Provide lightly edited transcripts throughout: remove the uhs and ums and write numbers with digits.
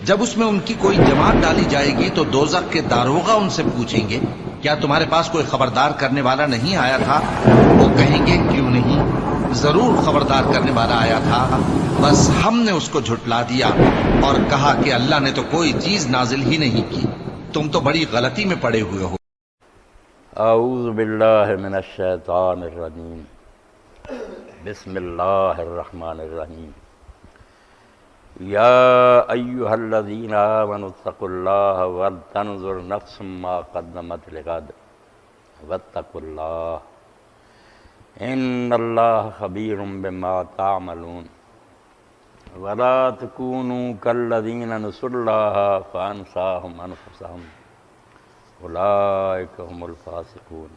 جب اس میں ان کی کوئی جماعت ڈالی جائے گی تو دوزخ کے داروغہ ان سے پوچھیں گے کیا تمہارے پاس کوئی خبردار کرنے والا نہیں آیا تھا؟ وہ کہیں گے کیوں نہیں، ضرور خبردار کرنے والا آیا تھا، بس ہم نے اس کو جھٹلا دیا اور کہا کہ اللہ نے تو کوئی چیز نازل ہی نہیں کی، تم تو بڑی غلطی میں پڑے ہوئے ہو۔ اعوذ باللہ من الشیطان الرجیم، بسم اللہ الرحمن الرحیم۔ یا ایہا الذین آمنوا اتقوا اللہ ولتنظر نفس ما قدمت لغد واتقوا اللہ ان اللہ خبیر بما تعملون ولا تکونوا کالذین نسوا اللہ فانساہم انفسہم اولئک هم الفاسقون۔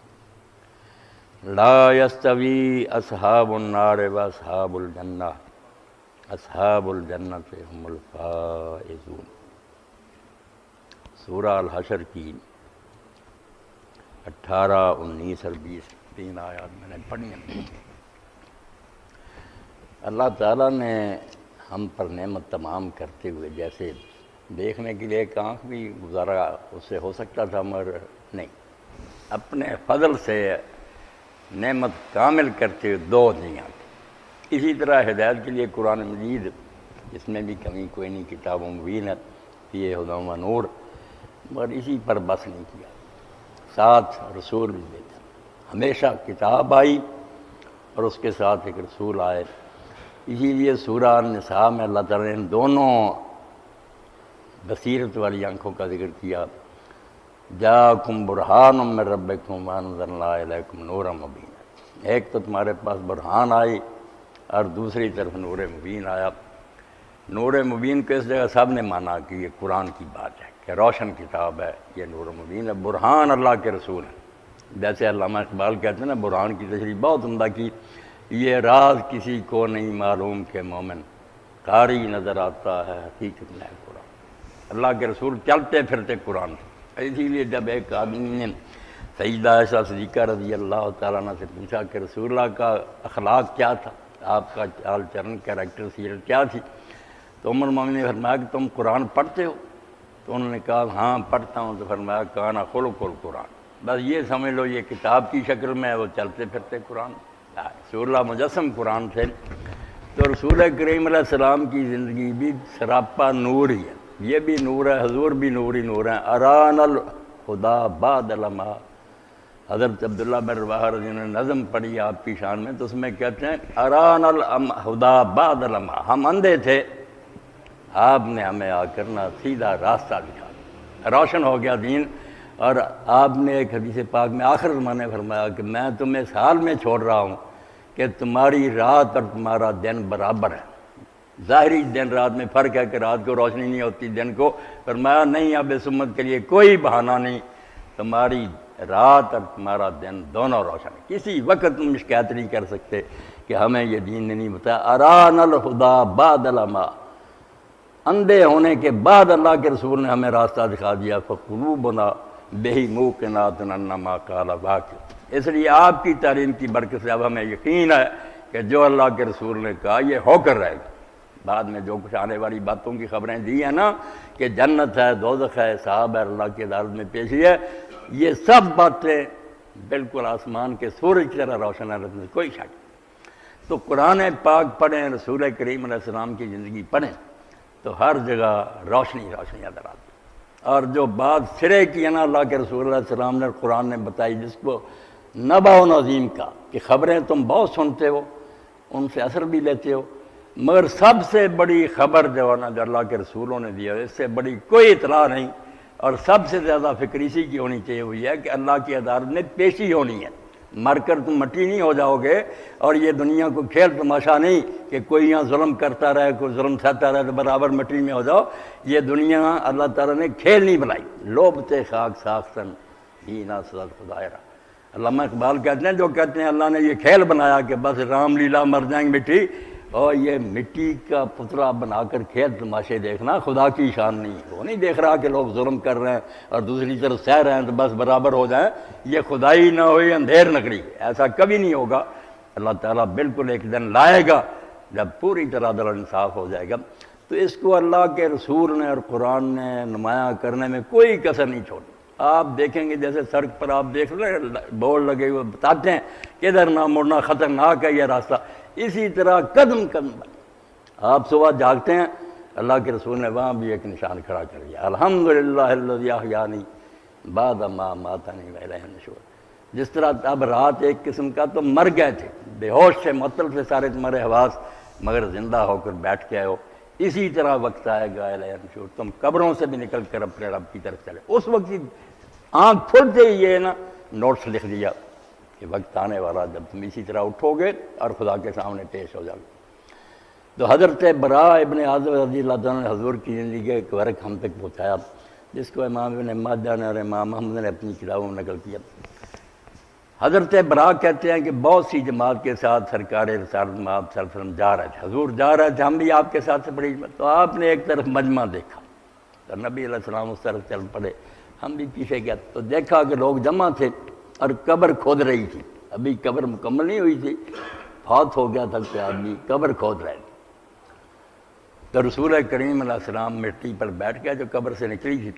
لا يستوی اصحاب النار واصحاب الجنہ، اصحاب الجنت هم الفائزون۔ سورہ الحشر کی 18، 19 اور 20 تین آیات میں نے پڑھی ہیں۔ اللہ تعالیٰ نے ہم پر نعمت تمام کرتے ہوئے، جیسے دیکھنے کے لیے ایک آنکھ بھی گزارا اس سے ہو سکتا تھا مگر نہیں، اپنے فضل سے نعمت کامل کرتے ہوئے دو دنیا کی۔ اسی طرح ہدایت کے لیے قرآن مجید، اس میں بھی کمی کوئی نہیں، کتاب مبین ہے، یہ ہدی و نور، مگر اسی پر بس نہیں کیا، ساتھ رسول بھی دیتا۔ ہمیشہ کتاب آئی اور اس کے ساتھ ایک رسول آئے۔ اسی لیے سورہ النساء میں اللہ تعالیٰ نے دونوں بصیرت والی آنکھوں کا ذکر کیا۔ جاءکم برہان من ربکم وانزلنا الیکم نورا مبینا، ایک تو تمہارے پاس برہان آئی اور دوسری طرف نور مبین آیا۔ نور مبین کو اس جگہ سب نے مانا کہ یہ قرآن کی بات ہے کہ روشن کتاب ہے، یہ نور مبین ہے، برہان اللہ کے رسول ہے۔ جیسے علامہ اقبال کہتے ہیں نا، برہان کی تشریح بہت عمدہ کی، یہ راز کسی کو نہیں معلوم کہ مومن قاری نظر آتا ہے حقیقت میں قرآن۔ اللہ کے رسول چلتے پھرتے قرآن تھے۔ اسی لیے جب ایک آدمی نے سیدہ عائشہ صدیقہ رضی اللہ تعالیٰ عنہ سے پوچھا کہ رسول اللہ کا اخلاق کیا تھا، آپ کا چال چلن، کیریکٹر، سیرت کیا تھی، تو ام المومنین نے فرمایا کہ تم قرآن پڑھتے ہو؟ تو انہوں نے کہا ہاں پڑھتا ہوں۔ تو فرمایا کانا خلق القرآن، بس یہ سمجھ لو یہ کتاب کی شکل میں ہے، وہ چلتے پھرتے قرآن۔ رسول اللہ مجسم قرآن تھے۔ تو رسول کریم علیہ السلام کی زندگی بھی سراپا نور ہی ہے، یہ بھی نور ہے، حضور بھی نور ہی نور ہیں۔ اران الہدی بعد لما، حضرت عبداللہ بن رواحہ رضی اللہ عنہ نے نظم پڑھی آپ کی شان میں، تو اس میں کہتے ہیں اران الہدی بعد لما، ہم اندھے تھے، آپ نے ہمیں آ کر نہ سیدھا راستہ دکھا دیا، روشن ہو گیا دین۔ اور آپ نے ایک حدیث پاک میں آخر زمانے فرمایا کہ میں تمہیں اس حال میں چھوڑ رہا ہوں کہ تمہاری رات اور تمہارا دن برابر ہے۔ ظاہری دن رات میں فرق ہے کہ رات کو روشنی نہیں ہوتی، دن کو، فرمایا نہیں، اب اس امت کے لیے کوئی بہانہ نہیں، تمہاری رات اور تمہارا دن دونوں روشن ہے، کسی وقت تم شکایت نہیں کر سکتے کہ ہمیں یہ دین نے نہیں بتایا۔ اران الہدی بعد لما، اندھے ہونے کے بعد اللہ کے رسول نے ہمیں راستہ دکھا دیا۔ فقلوبنا بہی موقنات انما قال واقع، اس لیے آپ کی تعلیم کی برکت سے اب ہمیں یقین ہے کہ جو اللہ کے رسول نے کہا یہ ہو کر رہے گا۔ بعد میں جو کچھ آنے والی باتوں کی خبریں دی ہیں نا کہ جنت ہے، دوزخ ہے، حساب ہے، اللہ کی عدالت میں پیشی ہے، یہ سب باتیں بالکل آسمان کے سورج کی طرح روشن ہے، کوئی شک نہیں۔ تو قرآن پاک پڑھیں، رسول کریم علیہ السلام کی زندگی پڑھیں تو ہر جگہ روشنی روشنی نظر آتی۔ اور جو بات سرے کی ہے نا اللہ کے رسول علیہ السلام نے قرآن نے بتائی، جس کو نبأ عظیم کا، کہ خبریں تم بہت سنتے ہو، ان سے اثر بھی لیتے ہو، مگر سب سے بڑی خبر جو ہے نا جو اللہ کے رسولوں نے دیا، اس سے بڑی کوئی اطلاع نہیں، اور سب سے زیادہ فکر اسی کی ہونی چاہیے، وہ یہ ہے کہ اللہ کی عدالت میں پیشی ہونی ہے، مر کر تم مٹی نہیں ہو جاؤ گے، اور یہ دنیا کو کھیل تماشا نہیں کہ کوئی یہاں ظلم کرتا رہے، کوئی ظلم سہتا رہے تو برابر مٹی میں ہو جاؤ۔ یہ دنیا اللہ تعالیٰ نے کھیل نہیں بنائی، لوبتے خاک ساختن ہی نہ صدق خدائرہ۔ علامہ اقبال کہتے ہیں، جو کہتے ہیں اللہ نے یہ کھیل بنایا کہ بس رام لیلا مر جائیں گے مٹی، اور یہ مٹی کا پتلا بنا کر کھیل تماشے دیکھنا خدا کی شان نہیں ہے۔ وہ نہیں دیکھ رہا کہ لوگ ظلم کر رہے ہیں اور دوسری طرف سہ رہے ہیں تو بس برابر ہو جائیں، یہ خدائی نہ ہوئی اندھیر نگری، ایسا کبھی نہیں ہوگا۔ اللہ تعالیٰ بالکل ایک دن لائے گا جب پوری طرح عدل و انصاف ہو جائے گا۔ تو اس کو اللہ کے رسول نے اور قرآن نے نمایاں کرنے میں کوئی کسر نہیں چھوڑی۔ آپ دیکھیں گے جیسے سڑک پر آپ دیکھ رہے ہیں بورڈ لگے ہوئے بتاتے ہیں کہ ادھر نہ مڑنا، خطرناک ہے یہ راستہ، اسی طرح قدم قدم پر آپ صبح جاگتے ہیں، اللہ کے رسول نے وہاں بھی ایک نشان کھڑا کر دیا، الحمدللہ الذی احیانی بعد ما اماتنی والیہ النشور۔ جس طرح اب رات ایک قسم کا تو مر گئے تھے، بے ہوش سے معطل سے سارے تمہارے حواس، مگر زندہ ہو کر بیٹھ کے آئے ہو، اسی طرح وقت آئے گا الیہ النشور، تم قبروں سے بھی نکل کر اپنے رب کی طرف چلے۔ اس وقت ہی آنکھ کھلتے ہی یہ نا نوٹس لکھ دیا کہ وقت آنے والا جب تم اسی طرح اٹھو گے اور خدا کے سامنے پیش ہو جاؤ گے۔ تو حضرت براء ابن عازب رضی اللہ عنہ نے حضور کی زندگی کا ایک ورق ہم تک پہنچایا، جس کو امام ابن ماجہ نے اور امام محمد نے اپنی کتابوں میں نقل کیا۔ حضرت براء کہتے ہیں کہ بہت سی جماعت کے ساتھ سرکار رسالت میں آپ صلی اللہ علیہ وسلم جا رہے تھے، حضور جا رہے تھے، ہم بھی آپ کے ساتھ سے بڑی جماعت، تو آپ نے ایک طرف مجمع دیکھا تو نبی علیہ السلام اس طرف چل پڑے، ہم بھی پیچھے گئے تو دیکھا کہ لوگ جمع تھے اور قبر کھود رہی تھی، ابھی قبر مکمل نہیں ہوئی تھی، فوت ہو گیا تھا کوئی آدمی، قبر کھود رہے تھے۔ تو رسول کریم علیہ السلام مٹی پر بیٹھ گیا جو قبر سے نکلی تھی،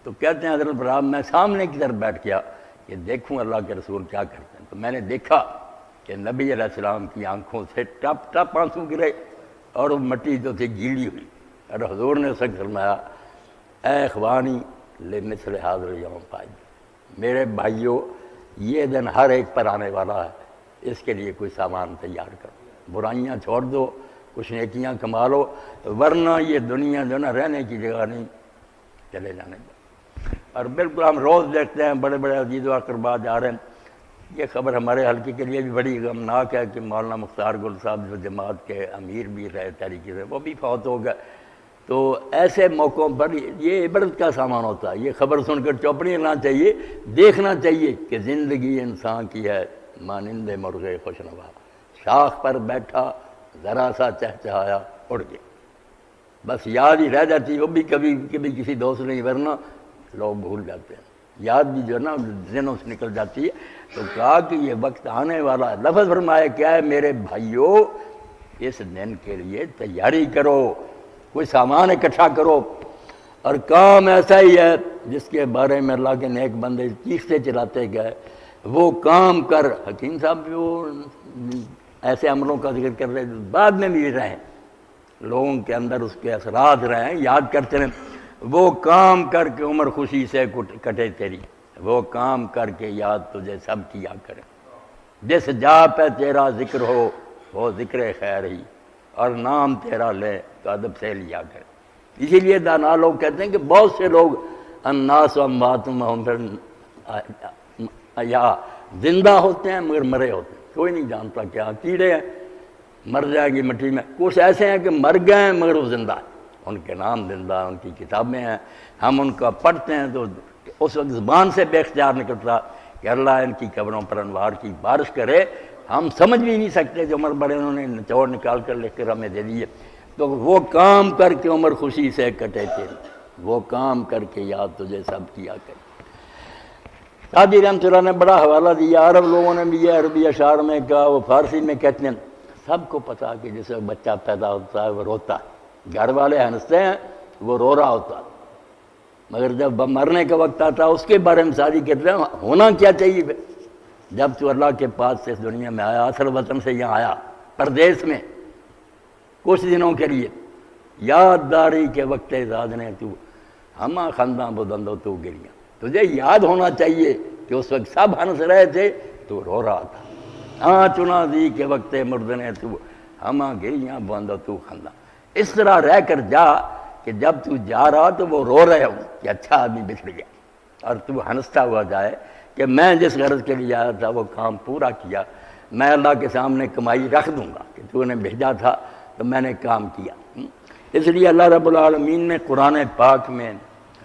تو کہتے ہیں حضرت براء میں سامنے کی طرف بیٹھ گیا کہ دیکھوں اللہ کے رسول کیا کرتے ہیں، تو میں نے دیکھا کہ نبی علیہ السلام کی آنکھوں سے ٹپ ٹپ آنسو گرے اور وہ مٹی جو تھی گیلی ہوئی، اور حضور نے اسے فرمایا اے اخوانی لمثل ھذا الیوم قائد، میرے بھائیوں یہ دن ہر ایک پر آنے والا ہے، اس کے لیے کوئی سامان تیار کرو، برائیاں چھوڑ دو، کچھ نیکیاں کما لو، ورنہ یہ دنیا جو نا رہنے کی جگہ نہیں، چلے جانے دو۔ اور بالکل ہم روز دیکھتے ہیں بڑے بڑے عزیز و اقربا جا رہے ہیں۔ یہ خبر ہمارے حلقے کے لیے بھی بڑی غمناک ہے کہ مولانا مختار گل صاحب جو جماعت کے امیر بھی رہے تحریک سے، وہ بھی فوت ہو گئے۔ تو ایسے موقعوں پر یہ عبرت کا سامان ہوتا ہے، یہ خبر سن کر چپ نہیں رہنا چاہیے، دیکھنا چاہیے کہ زندگی انسان کی ہے مانند مرغ خوشنوا، شاخ پر بیٹھا ذرا سا چہچہایا اڑ گیا، بس یاد ہی رہ جاتی، وہ بھی کبھی کبھی کسی دوست نہیں، ورنہ لوگ بھول جاتے ہیں، یاد بھی جو ہے نا ذہنوں سے نکل جاتی ہے۔ تو کہا کہ یہ وقت آنے والا ہے، لفظ فرمایا کیا ہے میرے بھائیوں اس دن کے لیے تیاری کرو، کوئی سامان اکٹھا کرو، اور کام ایسا ہی ہے جس کے بارے میں اللہ کے نیک بندے چیختے چلاتے گئے، وہ کام کر، حکیم صاحب جو ایسے عملوں کا ذکر کر رہے بعد میں بھی رہیں، لوگوں کے اندر اس کے اثرات رہیں، یاد کرتے رہیں، وہ کام کر کے عمر خوشی سے کٹے تیری، وہ کام کر کے یاد تجھے سب کیا کرے، جس جا پہ تیرا ذکر ہو وہ ذکر خیر ہی، اور نام تیرا لے تو ادب سے لیا کرے۔ اسی لیے دانا لوگ کہتے ہیں کہ بہت سے لوگ الناس اموات یا زندہ ہوتے ہیں مگر مرے ہوتے ہیں، کوئی نہیں جانتا کیا، کیڑے ہیں مر جائے گی مٹی میں، کچھ ایسے ہیں کہ مر گئے ہیں مگر وہ زندہ ہیں، ان کے نام زندہ، ان کی کتابیں ہیں، ہم ان کا پڑھتے ہیں تو اس وقت زبان سے بے اختیار نکلتا کہ اللہ ان کی قبروں پر انوار کی بارش کرے، ہم سمجھ بھی نہیں سکتے جو عمر بڑے انہوں نے نچوڑ نکال کر لکھ کر ہمیں دے دیے۔ تو وہ کام کر کے عمر خوشی سے کٹے تھے، وہ کام کر کے یاد تجھے سب کیا کرے۔ قاضی رحمۃ اللہ نے بڑا حوالہ دیا، عرب لوگوں نے بھی یہ عربی اشعار میں کہا، وہ فارسی میں کہتے ہیں، سب کو پتا کہ جس وقت بچہ پیدا ہوتا ہے وہ روتا ہے، گھر والے ہنستے ہیں وہ رو رہا ہوتا ہے، مگر جب مرنے کا وقت آتا ہے اس کے بارے میں شادی کرتے ہیں ہونا کیا چاہیے بھائی، جب تو اللہ کے پاس سے اس دنیا میں آیا، اصل وطن سے یہاں آیا پردیس میں کچھ دنوں کے لیے، یاد داری کے وقت زاد نے تو ہمہ خنداں بدندو تو گریاں، تجھے یاد ہونا چاہیے کہ اس وقت سب ہنس رہے تھے تو رو رہا تھا، ہاں چنا دی کے وقت مردنے تو ہمہ گریاں بندو تو خنداں، اس طرح رہ کر جا کہ جب تو جا رہا تو وہ رو رہے ہوں کہ اچھا آدمی بچڑ گیا، اور تو ہنستا ہوا جائے کہ میں جس غرض کے لیے آیا تھا وہ کام پورا کیا، میں اللہ کے سامنے کمائی رکھ دوں گا کہ تو نے بھیجا تھا تو میں نے کام کیا۔ اس لیے اللہ رب العالمین نے قرآن پاک میں،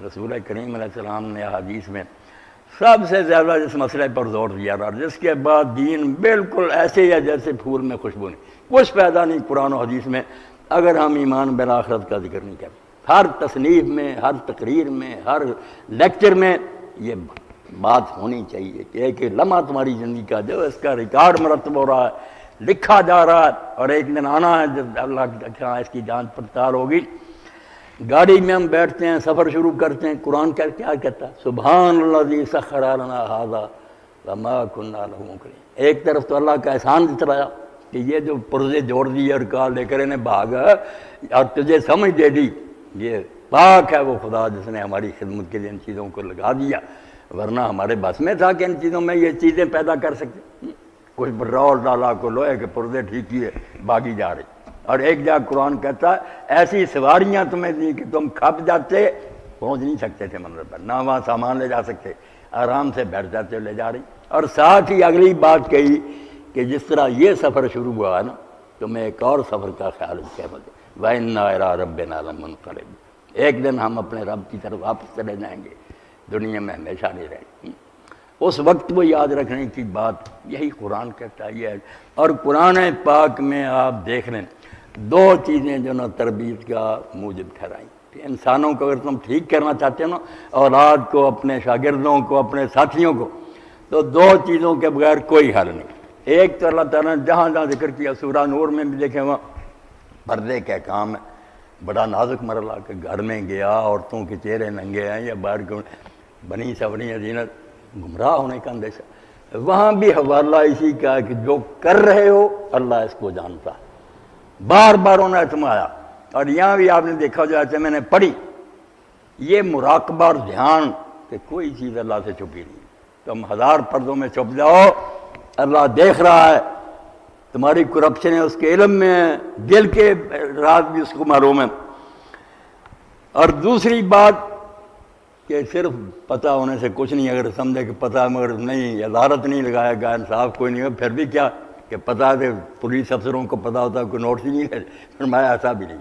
رسول کریم علیہ السلام نے حدیث میں سب سے زیادہ اس مسئلے پر زور دیا رہا، جس کے بعد دین بالکل ایسے ہی ہے جیسے پھول میں خوشبو نہیں، کچھ پیدا نہیں قرآن و حدیث میں اگر ہم ایمان بالآخرت کا ذکر نہیں کرتے۔ ہر تصنیف میں، ہر تقریر میں، ہر لیکچر میں یہ بات ہونی چاہیے کہ ایک لمحہ تمہاری زندگی کا جو اس کا ریکارڈ مرتب ہو رہا ہے لکھا جا رہا ہے، اور ایک دن آنا ہے جب اللہ کے ہاں اس کی جانچ پڑتال ہوگی۔ گاڑی میں ہم بیٹھتے ہیں، سفر شروع کرتے ہیں، قرآن کیا کہتا ہے؟ سبحان الذی سخر لنا ھذا وما كنا له مقرنین۔ ایک طرف تو اللہ کا احسان جتلایا کہ یہ جو پرزے جوڑ دیے اور کہا لے کر انہیں بھاگا اور تجھے سمجھ دے دی، یہ پاک ہے وہ خدا جس نے ہماری خدمت کے لیے ان چیزوں کو لگا دیا، ورنہ ہمارے بس میں تھا کہ ان چیزوں میں یہ چیزیں پیدا کر سکتے۔ کچھ پٹرول ڈالا کو لوہے کے پردے ٹھیک کیے، باغی جا رہی۔ اور ایک جگہ قرآن کہتا ہے ایسی سواریاں تمہیں دی کہ تم کھپ جاتے، پہنچ نہیں سکتے تھے منزل پر، نہ وہاں سامان لے جا سکتے، آرام سے بیٹھ جاتے لے جا رہی۔ اور ساتھ ہی اگلی بات کہی کہ جس طرح یہ سفر شروع ہوا ہے نا، تمہیں ایک اور سفر کا خیال کیا مجھے، وَإِنَّا إِلَىٰ رَبِّنَا لَمُنقَلِبُونَ، ایک دن ہم اپنے رب کی طرف واپس چلے جائیں گے، دنیا میں ہمیشہ نہیں رہیں گے۔ اس وقت وہ یاد رکھنے کی بات یہی قرآن کہتا ہے یہ ہے۔ اور قرآن پاک میں آپ دیکھ لیں دو چیزیں جو نا تربیت کا موجب ٹھہرائیں کہ انسانوں کو اگر تم ٹھیک کرنا چاہتے ہو نا، اولاد کو، اپنے شاگردوں کو، اپنے ساتھیوں کو، تو دو چیزوں کے بغیر کوئی حل نہیں۔ ایک تو اللہ تعالیٰ نے جہاں جہاں ذکر کیا، سورہ نور میں بھی دیکھیں وہاں پردے کا کام ہے، بڑا نازک مرحلہ کہ گھر میں گیا، عورتوں کے چہرے ننگے ہیں یا باہر کیوں بنی سبنی زینت، گمراہ ہونے کا اندیشہ۔ وہاں بھی حوالہ اسی کا ہے کہ جو کر رہے ہو اللہ اس کو جانتا ہے، بار بار انہیں اتمایا۔ اور یہاں بھی آپ نے دیکھا جیسے میں نے پڑھی، یہ مراقبہ اور دھیان کہ کوئی چیز اللہ سے چھپی نہیں، تم ہزار پردوں میں چھپ جاؤ اللہ دیکھ رہا ہے، تمہاری کرپشن ہے اس کے علم میں ہے، دل کے راز بھی اس کو معلوم ہے۔ اور دوسری بات کہ صرف پتہ ہونے سے کچھ نہیں، اگر سمجھے کہ پتہ مگر نہیں، عدالت نہیں لگایا گیا، انصاف کوئی نہیں ہو، پھر بھی کیا کہ پتہ ہے پولیس افسروں کو پتہ ہوتا ہے کوئی نوٹس ہی نہیں ہے، فرمایا ایسا بھی نہیں،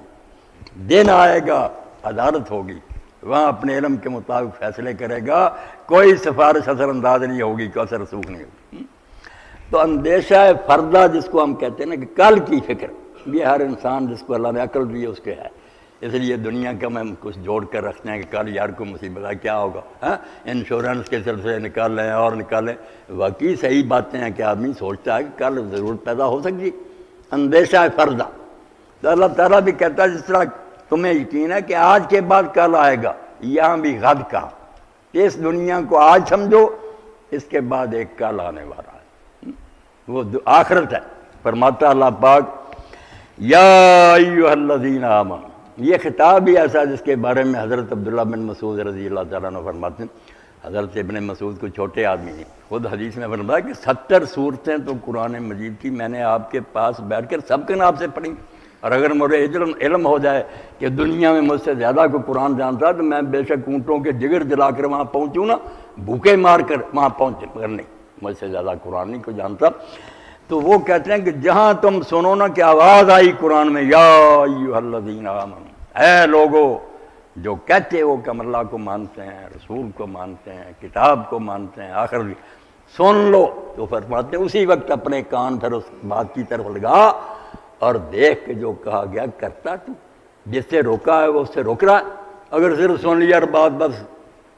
دن آئے گا عدالت ہوگی، وہاں اپنے علم کے مطابق فیصلے کرے گا، کوئی سفارش اثر انداز نہیں ہوگی، کوئی اثر رسوخ نہیں ہوگی۔ تو اندیشہ فردہ جس کو ہم کہتے ہیں نا کہ کل کی فکر، یہ ہر انسان جس کو اللہ نے عقل دی ہے اس کے ہے، اس لیے دنیا کا میں کچھ جوڑ کر رکھتے ہیں کہ کل یار کو مصیبت ہے کیا ہوگا، ہاں انشورنس کے سلسلے نکال لیں اور نکالیں، واقعی صحیح باتیں ہیں کہ آدمی سوچتا ہے کہ کل ضرورت پیدا ہو سکتی، اندیشہ فردہ۔ تو اللہ تعالیٰ بھی کہتا ہے جس طرح تمہیں یقین ہے کہ آج کے بعد کل آئے گا، یہاں بھی غد کا، اس دنیا کو آج سمجھو، اس کے بعد ایک کل آنے والا ہے، وہ آخرت ہے۔ فرماتا اللہ پاک یا ایھا الذین آمنوا، یہ خطاب ہی ایسا جس کے بارے میں حضرت عبداللہ بن مسعود رضی اللہ تعالیٰ عنہ فرماتے ہیں، حضرت ابن مسعود کو چھوٹے آدمی نہیں، خود حدیث میں فرمایا کہ 70 صورتیں تو قرآن مجید کی میں نے آپ کے پاس بیٹھ کر سب کے نام سے پڑھی، اور اگر مجھے علم ہو جائے کہ دنیا میں مجھ سے زیادہ کوئی قرآن جانتا تو میں بے شک اونٹوں کے جگر جلا کر وہاں پہنچوں نا، بھوکے مار کر وہاں پہنچے، مگر نہیں، مجھ سے زیادہ قرآن نہیں کوئی جانتا۔ تو وہ کہتے ہیں کہ جہاں تم سنو نا کہ آواز آئی قرآن میں یا ایھا الذین آمنوا، اے لوگو جو کہتے ہو کہ ہم اللہ کو مانتے ہیں، رسول کو مانتے ہیں، کتاب کو مانتے ہیں، آخر بھی سن لو، تو فرماتے ہیں اسی وقت اپنے کان پھر اس بات کی طرف لگا اور دیکھ کہ جو کہا گیا کرتا، تو جس سے روکا ہے وہ اس سے روک رہا ہے، اگر صرف سن لیا اور بات بس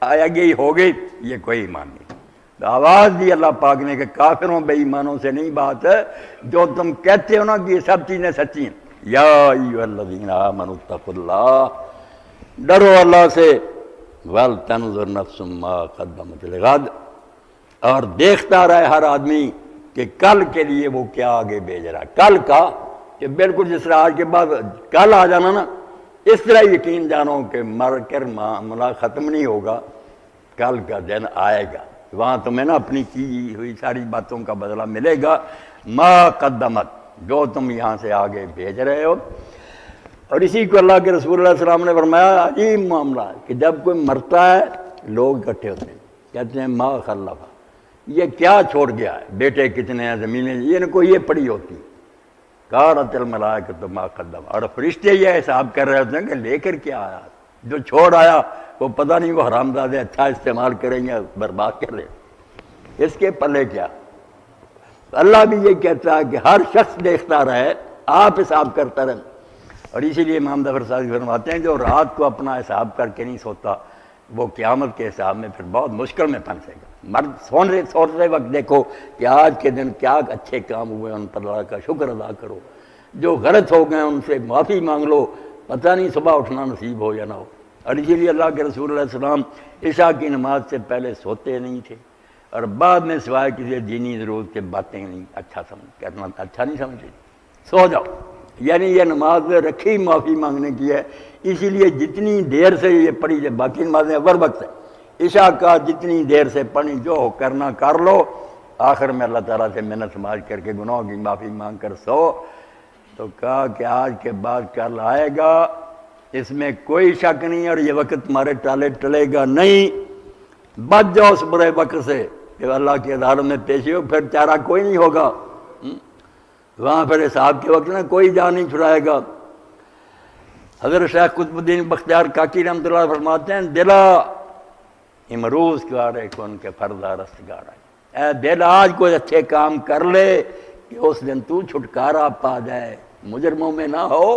آیا گئی ہو گئی، یہ کوئی ایمان نہیں۔ آواز دی اللہ پاک نے کہ کافروں بے ایمانوں سے نہیں بات ہے، جو تم کہتے ہو نا کہ یہ سب چیزیں سچی ہیں، یا ایھا الذین آمنوا اتقوا اللہ، ڈرو اللہ سے، وَلْتَنْظُرْ نَفْسٌ مَّا قَدَّمَتْ لِغَدٍ، اور دیکھتا رہے ہر آدمی کہ کل کے لیے وہ کیا آگے بھیج رہا ہے، کل کا کہ بالکل جس طرح آج کے بعد کل آ جانا نا، اس طرح یقین جانو کہ مر کر معاملہ ختم نہیں ہوگا، کل کا دن آئے گا، وہاں تمہیں نا اپنی کی ہوئی ساری باتوں کا بدلہ ملے گا، ما قدمت، جو تم یہاں سے آگے بھیج رہے ہو۔ اور اسی کو اللہ کے رسول اللہ علیہ السلام نے فرمایا عجیب معاملہ ہے کہ جب کوئی مرتا ہے لوگ اکٹھے ہوتے ہیں، کہتے ہیں ما خلف، یہ کیا چھوڑ گیا ہے، بیٹے کتنے ہیں، زمینیں، یہ ان کو یہ پڑی ہوتی، قالت الملائکۃ ما قدم، اور فرشتے یہ حساب کر رہے ہوتے ہیں کہ لے کر کیا آیا، جو چھوڑ آیا وہ پتہ نہیں وہ حرامزادے اچھا استعمال کریں گے برباد کر لیں، اس کے پلے کیا۔ اللہ بھی یہ کہتا ہے کہ ہر شخص دیکھتا رہے، آپ حساب کرتا رہے، اور اسی لیے امام ظفر صاحب فرماتے ہیں جو رات کو اپنا حساب کر کے نہیں سوتا وہ قیامت کے حساب میں پھر بہت مشکل میں پھنسے گا۔ مرد سوتے وقت دیکھو کہ آج کے دن کیا اچھے کام ہوئے، ان پر اللہ کا شکر ادا کرو، جو غلط ہو گئے ان سے معافی مانگ لو، پتہ نہیں صبح اٹھنا نصیب ہو یا نہ ہو۔ اور اسی لیے اللہ کے رسول علیہ السلام عشاء کی نماز سے پہلے سوتے نہیں تھے، اور بعد میں سوائے کسی دینی ضرورت کے باتیں نہیں کرنا اچھا نہیں سمجھتے، سو جاؤ۔ یعنی یہ نماز رکھی معافی مانگنے کی ہے، اسی لیے جتنی دیر سے یہ پڑھی جائے، باقی نمازیں اول وقت ہے، عشاء کا جتنی دیر سے پڑھی جو ہو کرنا کر لو، آخر میں اللہ تعالیٰ سے منت سماج کر کے گناہوں کی معافی مانگ کر سو۔ تو کہا کہ آج کے بعد کل آئے گا، اس میں کوئی شک نہیں، اور یہ وقت تمہارے ٹالے ٹلے گا نہیں، بچ جاؤ اس برے وقت سے کہ اللہ کی عدالت میں پیش ہو، پھر چارہ کوئی نہیں ہوگا، وہاں پھر حساب کے وقت میں کوئی جان نہیں چھڑائے گا۔ حضرت شیخ قطب الدین بختیار کاکی رحمۃ اللہ فرماتے ہیں، دلا امروز کارے کن کے فردا رستگار آئے، اے دل آج کوئی اچھے کام کر لے کہ اس دن تو چھٹکارا پا جائے، مجرموں میں نہ ہو،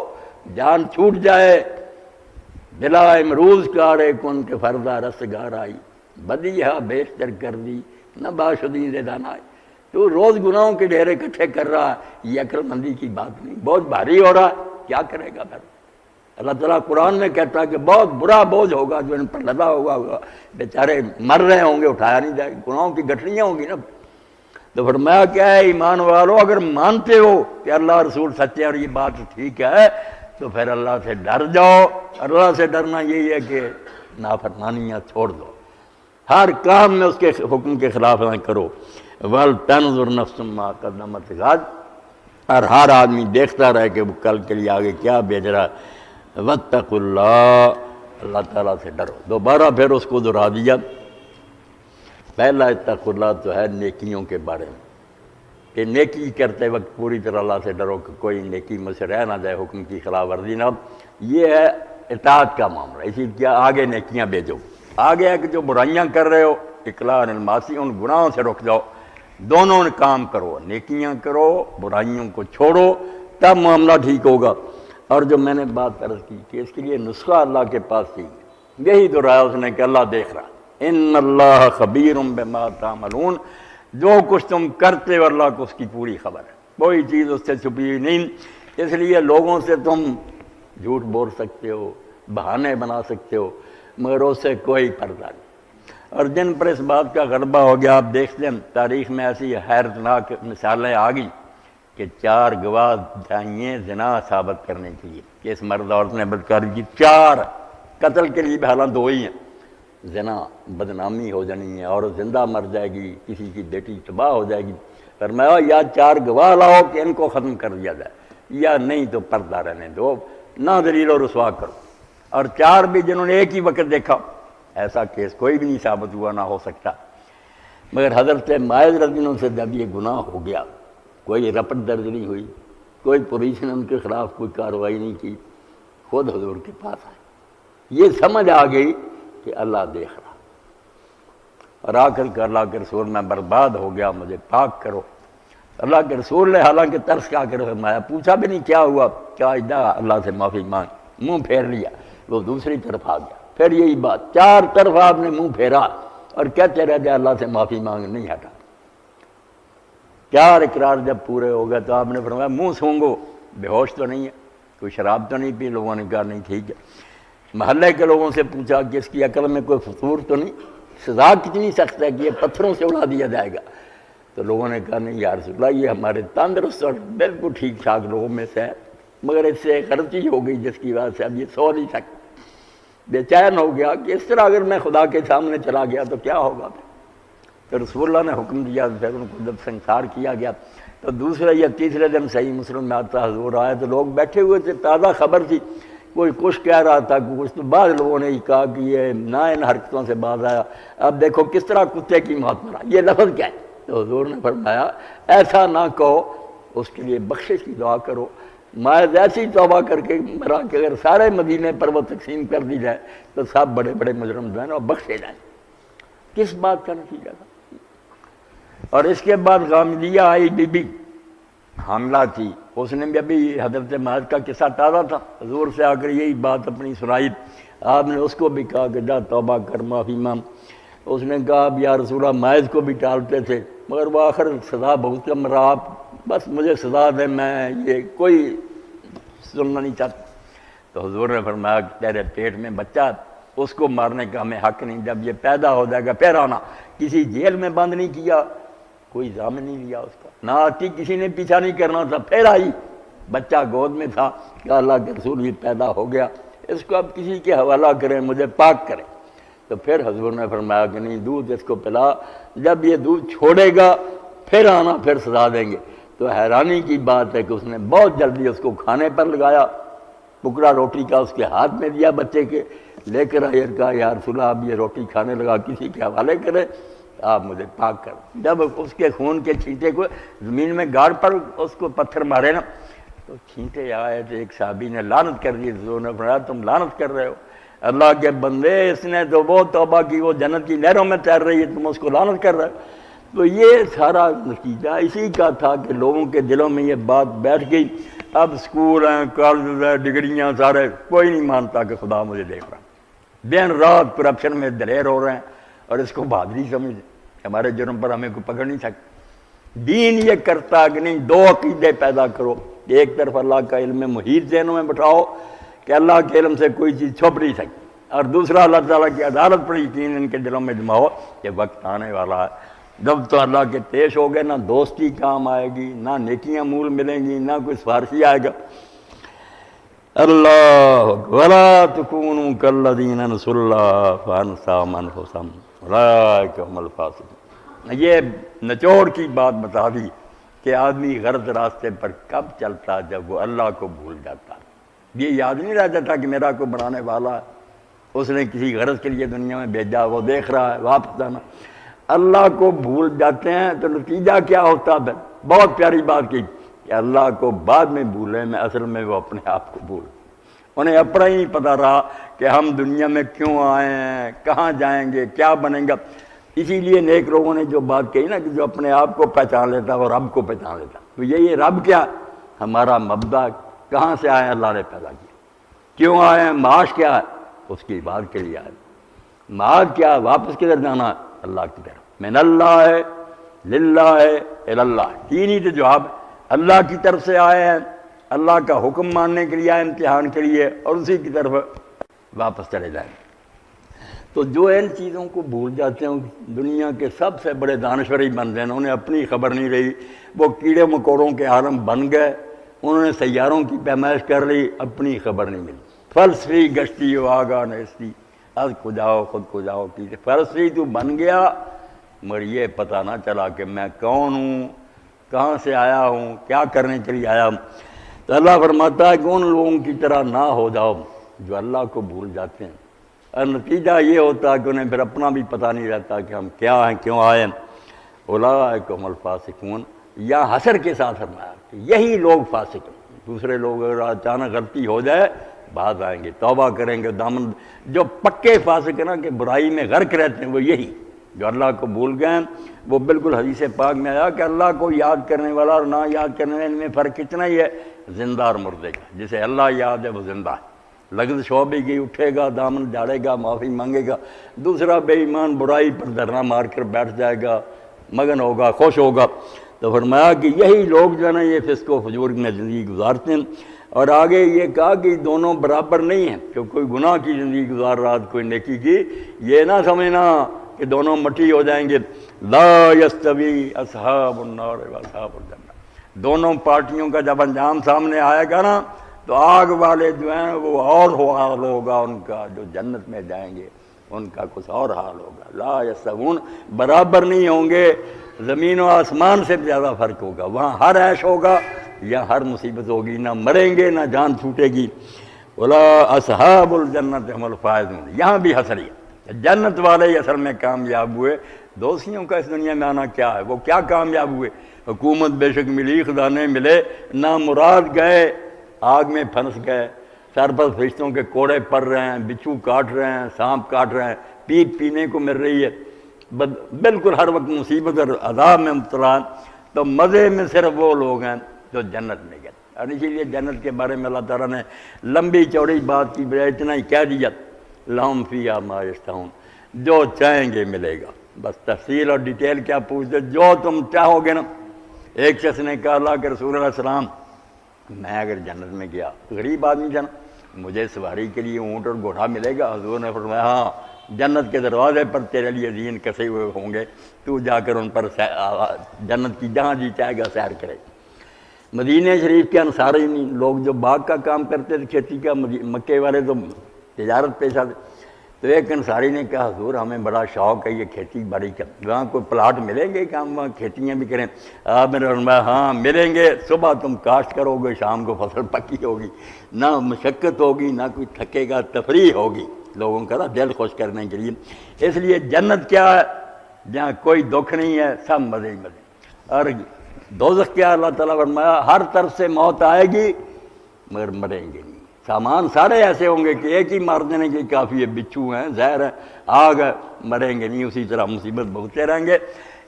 جان چھوٹ جائے۔ دلا امروز کارے کن کے فردا رستگار آئی، بدیہا بیشتر کر دی نہ باشدین دانائی۔ تو روز گناہوں کے ڈھیر اکٹھے کر رہا ہے، یہ عقل مندی کی بات نہیں، بہت بھاری ہو رہا ہے، کیا کرے گا پھر؟ اللہ تعالیٰ قرآن میں کہتا ہے کہ بہت برا بوجھ ہوگا جو ان پر لدا ہوگا، بیچارے مر رہے ہوں گے، اٹھایا نہیں جائے، گناہوں کی گٹھلیاں ہوں گی نا۔ تو فرمایا کیا ہے، ایمان والو اگر مانتے ہو کہ اللہ رسول سچے اور یہ بات ٹھیک ہے تو پھر اللہ سے ڈر جاؤ۔ اللہ سے ڈرنا یہی ہے کہ نافرمانیاں چھوڑ دو، ہر کام میں اس کے حکم کے خلاف نہ کرو۔ وَلْتَنْظُرْ نَفْسٌ مَا قَدَّمَتْ غَدٍ، اور ہر آدمی دیکھتا رہے کہ وہ کل کے لیے آگے کیا بھیج رہا ہے۔ وَاتَّقُوا اللَّهَ، اللہ تعالیٰ سے ڈرو۔ دوبارہ پھر اس کو دہرا دیا۔ پہلا اتقوا اللہ تو ہے نیکیوں کے بارے میں، کہ نیکی کرتے وقت پوری طرح اللہ سے ڈرو کہ کوئی نیکی مجھ سے رہ نہ جائے، حکم کی خلاف ورزی نہ۔ یہ ہے اطاعت کا معاملہ، اسی کیا آگے نیکیاں بھیجو۔ آگے ہے کہ جو برائیاں کر رہے ہو، اقلاع عن المعاصی، ان گناہوں سے رک جاؤ، دونوں کام کرو، نیکیاں کرو، برائیوں کو چھوڑو، تب معاملہ ٹھیک ہوگا۔ اور جو میں نے بات عرض کی کہ اس کے لیے نسخہ اللہ کے پاس ہی ہے، یہی دہرایا اس نے کہ اللہ دیکھ رہا، ان اللہ خبیر بما تعملون، جو کچھ تم کرتے ہو اللہ کو اس کی پوری خبر ہے، کوئی چیز اس سے چھپی نہیں۔ اس لیے لوگوں سے تم جھوٹ بول سکتے ہو، بہانے بنا سکتے ہو، مگر اس سے کوئی پردہ نہیں۔ اور جن پر اس بات کا غلبہ ہو گیا، آپ دیکھتے ہیں تاریخ میں ایسی حیرتناک مثالیں آ گئی کہ 4 گواہ چاہیے زنا ثابت کرنے کے لیے کہ اس مرد عورت نے بدکاری کی، 4 قتل کے لیے بھی حالات 2 ہی ہیں، زنا بدنامی ہو جانی ہے، عورت زندہ مر جائے گی، کسی کی بیٹی تباہ ہو جائے گی۔ فرمایا یا 4 گواہ لاؤ کہ ان کو ختم کر دیا جائے، یا نہیں تو پردہ رہنے دو، نہ ذلیل و رسوا کرو۔ اور 4 بھی جنہوں نے ایک ہی وقت دیکھا، ایسا کیس کوئی بھی نہیں ثابت ہوا، نہ ہو سکتا۔ مگر حضرت ماعز رضی اللہ عنہ سے جب یہ گناہ ہو گیا، کوئی رپٹ درج نہیں ہوئی، کوئی پولیس نے ان کے خلاف کوئی کارروائی نہیں کی، خود حضور کے پاس آئے، یہ سمجھ آ گئی کہ اللہ دیکھ رہا، اور آ کر کہ اللہ کے رسول میں برباد ہو گیا، مجھے پاک کرو۔ اللہ کے رسول نے حالانکہ ترس کیا کر فرمایا، پوچھا بھی نہیں کیا ہوا، کیا ادا اللہ سے معافی مانگ، منہ پھیر لیا، وہ دوسری طرف آ گیا، پھر یہی بات، 4 طرف آپ نے منہ پھیرا اور کہتے رہ گئے اللہ سے معافی مانگ، نہیں ہٹا۔ 4 اقرار جب پورے ہو گئے تو آپ نے فرمایا منہ سونگو، بے ہوش تو نہیں ہے، کوئی شراب تو نہیں پی؟ لوگوں نے کہا نہیں، ٹھیک ہے۔ محلے کے لوگوں سے پوچھا کہ اس کی عقل میں کوئی فطور تو نہیں، سزا کتنی سخت ہے کہ یہ پتھروں سے اڑا دیا جائے گا؟ تو لوگوں نے کہا نہیں یا رسول اللہ، یہ ہمارے تندرست اور بالکل ٹھیک ٹھاک لوگوں میں سے ہے، مگر اس سے غلطی ہو گئی جس کی وجہ سے اب یہ سو نہیں سکتا۔ بے چین ہو گیا کہ اس طرح اگر میں خدا کے سامنے چلا گیا تو کیا ہوگا؟ تو رسول اللہ نے حکم دیا، پھر ان کو جب سنسار کیا گیا تو دوسرے یا تیسرے دن صحیح مسلم میں آتا حضور آئے تو لوگ بیٹھے ہوئے تھے، تازہ خبر تھی، کوئی کچھ کہہ رہا تھا، کچھ تو بعض لوگوں نے ہی کہا کہ یہ نہ ان حرکتوں سے باز آیا، اب دیکھو کس طرح کتے کی موت مرا، یہ لفظ کیا ہے؟ تو حضور نے فرمایا ایسا نہ کہو، اس کے لیے بخشش کی دعا کرو۔ ماعز ایسی توبہ کر کے مرا کہ اگر سارے مدینے پر وہ تقسیم کر دی جائے تو سب بڑے بڑے مجرم جو ہیں وہ بخشے جائیں۔ کس بات کا نتیجہ تھا؟ اور اس کے بعد غامدیہ آئی، بی بی حاملہ تھی، اس نے بھی ابھی حضرت ماعز کا قصہ تازہ تھا، حضور سے آ کر یہی بات اپنی سنائی، آپ نے اس کو بھی کہا کہ جا توبہ کر، معافی مانگ۔ اس نے کہا اب یا رسول اللہ مائز کو بھی ٹالتے تھے مگر وہ آخر سزا بہت کم رہا، بس مجھے سزا دے، میں یہ کوئی سننا نہیں چاہتا۔ تو حضور نے فرمایا کہ تیرے پیٹ میں بچہ، اس کو مارنے کا ہمیں حق نہیں، جب یہ پیدا ہو جائے گا پھر آنا۔ کسی جیل میں بند نہیں کیا، کوئی ضامن نہیں لیا اس کا، نہ آتی کسی نے پیچھا نہیں کرنا تھا، پھر آئی، بچہ گود میں تھا کہ اللہ کے رسول یہ پیدا ہو گیا، اس کو اب کسی کے حوالہ کریں، مجھے پاک کریں۔ تو پھر حضور نے فرمایا کہ نہیں، دودھ اس کو پلا، جب یہ دودھ چھوڑے گا پھر آنا، پھر سزا دیں گے۔ تو حیرانی کی بات ہے کہ اس نے بہت جلدی اس کو کھانے پر لگایا، ٹکڑا روٹی کا اس کے ہاتھ میں دیا بچے کے، لے کر آئے، کہا یا رسول اللہ اب یہ روٹی کھانے لگا، کسی کے حوالے کرے، آپ مجھے پاک کر۔ جب اس کے خون کے چھینٹے کو زمین میں گاڑ پر اس کو پتھر مارے نا تو چھینٹے آئے، تو ایک صحابی نے لعنت کر دی، حضور نے فرمایا تم لعنت کر رہے ہو اللہ کے بندے، اس نے تو وہ توبہ کی، وہ جنت کی نہروں میں تیر رہی ہے، تم اس کو لعنت کر رہے ہو۔ تو یہ سارا نتیجہ اسی کا تھا کہ لوگوں کے دلوں میں یہ بات بیٹھ گئی۔ اب سکول ہیں، کالج ہیں، ڈگریاں، سارے، کوئی نہیں مانتا کہ خدا مجھے دیکھ رہا، دن رات کرپشن میں دلیر ہو رہے ہیں اور اس کو بہادری سمجھیں، ہمارے جرم پر ہمیں کوئی پکڑ نہیں سکتا۔ دین یہ کرتا کہ نہیں، دو عقیدے پیدا کرو، ایک طرف اللہ کا علم محیط ذہنوں میں بٹھاؤ کہ اللہ کے علم سے کوئی چیز چھپ نہیں سکتی، اور دوسرا اللہ تعالیٰ کی عدالت پر یقین ان کے دلوں میں جماؤ کہ وقت آنے والا ہے جب تو اللہ کے پیش ہو گئے، نہ دوستی کام آئے گی، نہ نیکیاں مول ملیں گی، نہ کوئی سفارشی آئے گا۔ اللہ ولا تکونوا کالذین نسوا اللہ فانساہم انفسہم اولئک هم الفاسقون۔ یہ نچوڑ کی بات بتا دی کہ آدمی غلط راستے پر کب چلتا، جب وہ اللہ کو بھول جاتا، یہ یاد نہیں رہ جاتا کہ میرا کوئی بنانے والا ہے، اس نے کسی غرض کے لیے دنیا میں بھیجا، وہ دیکھ رہا ہے، واپس آنا۔ اللہ کو بھول جاتے ہیں تو نتیجہ کیا ہوتا ہے؟ بہت پیاری بات کی کہ اللہ کو بعد میں بھولے، میں اصل میں وہ اپنے آپ کو بھول، انہیں اپنا ہی نہیں پتا رہا کہ ہم دنیا میں کیوں آئے ہیں، کہاں جائیں گے، کیا بنیں گا۔ اسی لیے نیک لوگوں نے جو بات کہی نا کہ جو اپنے آپ کو پہچان لیتا وہ رب کو پہچان لیتا، تو یہ رب کیا، ہمارا مبدا، کہاں سے آئے، اللہ نے پیدا کیا، کیوں آئے ہیں، معاش کیا ہے، اس کی بات کے لیے آئے، معاش کیا ہے، واپس کدھر جانا ہے، اللہ کی طرف، من اللہ ہے، للہ ہے، اللہ ہے، تین ہی تو جواب ہے، اللہ کی طرف سے آئے ہیں، اللہ کا حکم ماننے کے لیے آئے، امتحان کے لیے، اور اسی کی طرف واپس چلے جائیں۔ تو جو ان چیزوں کو بھول جاتے ہیں دنیا کے سب سے بڑے دانشوری بن گئے، انہوں نے اپنی خبر نہیں رہی، وہ کیڑے مکوڑوں کے عالم بن گئے، انہوں نے سیاروں کی پیمائش کر لی، اپنی خبر نہیں ملی۔ فلسفی گشتی و آگاہ نیستی، از کو جاؤ خود کو جاؤ کی، فلسفی تو بن گیا مگر یہ پتہ نہ چلا کہ میں کون ہوں، کہاں سے آیا ہوں، کیا کرنے کے لیے آیا ہوں۔ تو اللہ فرماتا ہے کہ ان لوگوں کی طرح نہ ہو جاؤ جو اللہ کو بھول جاتے ہیں، اور نتیجہ یہ ہوتا ہے کہ انہیں پھر اپنا بھی پتہ نہیں رہتا کہ ہم کیا ہیں، کیوں آئے ہیں۔ اولئک هم الفاسقون، یا حسر کے ساتھ فرمایا کہ یہی لوگ فاسق ہیں۔ دوسرے لوگ اگر اچانک غلطی ہو جائے بعد آئیں گے، توبہ کریں گے، دامن، جو پکے فاسق ہیں نا کہ برائی میں غرق رہتے ہیں، وہ یہی جو اللہ کو بھول گئے ہیں۔ وہ بالکل حدیث پاک میں آیا کہ اللہ کو یاد کرنے والا اور نہ یاد کرنے والے میں فرق اتنا ہی ہے، زندہ اور مردے کا۔ جسے اللہ یاد ہے وہ زندہ ہے، لغزش ہو بھی گئی اٹھے گا، دامن جھاڑے گا، معافی مانگے گا۔ دوسرا بے ایمان برائی پر دھرنا مار کر بیٹھ جائے گا، مگن ہوگا، خوش ہوگا۔ تو فرمایا کہ یہی لوگ جو ہے نا یہ فسق و فجور میں زندگی گزارتے ہیں، اور آگے یہ کہا کہ دونوں برابر نہیں ہیں، کہ کوئی گناہ کی زندگی گزار رہا کوئی نیکی کی، یہ نہ سمجھنا کہ دونوں مٹی ہو جائیں گے۔ لا یستوی اصحاب النار و اصحاب الجنہ، دونوں پارٹیوں کا جب انجام سامنے آئے گا نا تو آگ والے جو ہیں وہ اور حال ہوگا ان کا، جو جنت میں جائیں گے ان کا کچھ اور حال ہوگا۔ لا یستوون، برابر نہیں ہوں گے، زمین و آسمان سے زیادہ فرق ہوگا، وہاں ہر عیش ہوگا یا ہر مصیبت ہوگی، نہ مریں گے نہ جان چھوٹے گی۔ ولا اصحاب الجنت هم الفائزون، یہاں بھی حسری ہے، جنت والے ہی اصل میں کامیاب ہوئے۔ دوستیوں کا اس دنیا میں آنا کیا ہے، وہ کیا کامیاب ہوئے؟ حکومت بے شک ملی، خزانے ملے، نہ مراد گئے، آگ میں پھنس گئے، سر پر فرشتوں کے کوڑے پڑ رہے ہیں، بچھو کاٹ رہے ہیں، سانپ کاٹ رہے ہیں، پیٹ پینے کو مل رہی ہے، بالکل ہر وقت مصیبت اور عذاب میں مبتلا ہیں۔ تو مزے میں صرف وہ لوگ ہیں جو جنت میں گئے، اور اسی لیے جنت کے بارے میں اللہ تعالیٰ نے لمبی چوڑی بات کی بجائے اتنا ہی کہہ دیا، لہم فیہا ما یشتہون، جو چاہیں گے ملے گا. بس تفصیل اور ڈیٹیل کیا پوچھتے، جو تم چاہو گے نا. ایک شخص نے کہا اللہ کے رسول علیہ السلام میں اگر جنت میں گیا، غریب آدمی تھا نا، مجھے سواری کے لیے اونٹ اور گھوڑا ملے گا؟ حضور نے فرمایا ہاں، جنت کے دروازے پر تیرے لیے زین کسے ہوئے ہوں گے، تو جا کر ان پر جنت کی جہاں جی چاہے گا سیر کرے. مدینہ شریف کے انصاری لوگ جو باغ کا کام کرتے تھے، کھیتی کا، مکے والے تو تجارت پیشہ تھے. تو ایک انصاری نے کہا حضور ہمیں بڑا شوق ہے یہ کھیتی باڑی کا، وہاں کوئی پلاٹ ملیں گے کہ ہم وہاں کھیتیاں بھی کریں؟ آپ نے فرمایا ہاں ملیں گے، صبح تم کاشت کرو گے، شام کو فصل پکی ہوگی، نہ مشقت ہوگی، نہ کوئی تھکے گا، تفریح ہوگی لوگوں کا دل خوش کرنے کے لیے. اس لیے جنت کیا ہے؟ جہاں کوئی دکھ نہیں ہے، سب مزے ہی مزے. اور دوزخ کیا؟ اللہ تعالیٰ فرمایا ہر طرف سے موت آئے گی مگر مریں گے نہیں. سامان سارے ایسے ہوں گے کہ ایک ہی مار دینے کے کافی ہے، بچھو ہیں، زہر ہے، آگ ہے، مریں گے نہیں. اسی طرح مصیبت بھگتے رہیں گے.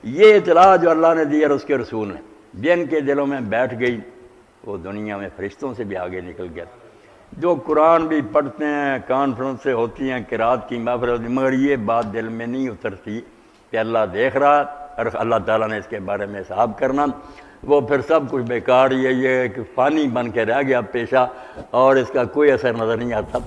یہ اطلاع جو اللہ نے دی اور اس کے رسول نے جن کے دلوں میں بیٹھ گئی، وہ دنیا میں فرشتوں سے بھی آگے نکل گیا. جو قرآن بھی پڑھتے ہیں، کانفرنس سے ہوتی ہیں، قرات کی محفل ہوتی ہیں، مگر یہ بات دل میں نہیں اترتی کہ اللہ دیکھ رہا اور اللہ تعالیٰ نے اس کے بارے میں حساب کرنا. وہ پھر سب کچھ بیکار ہی ہے، یہ کہ پانی بن کے رہ گیا پیشہ اور اس کا کوئی اثر نظر نہیں آتا.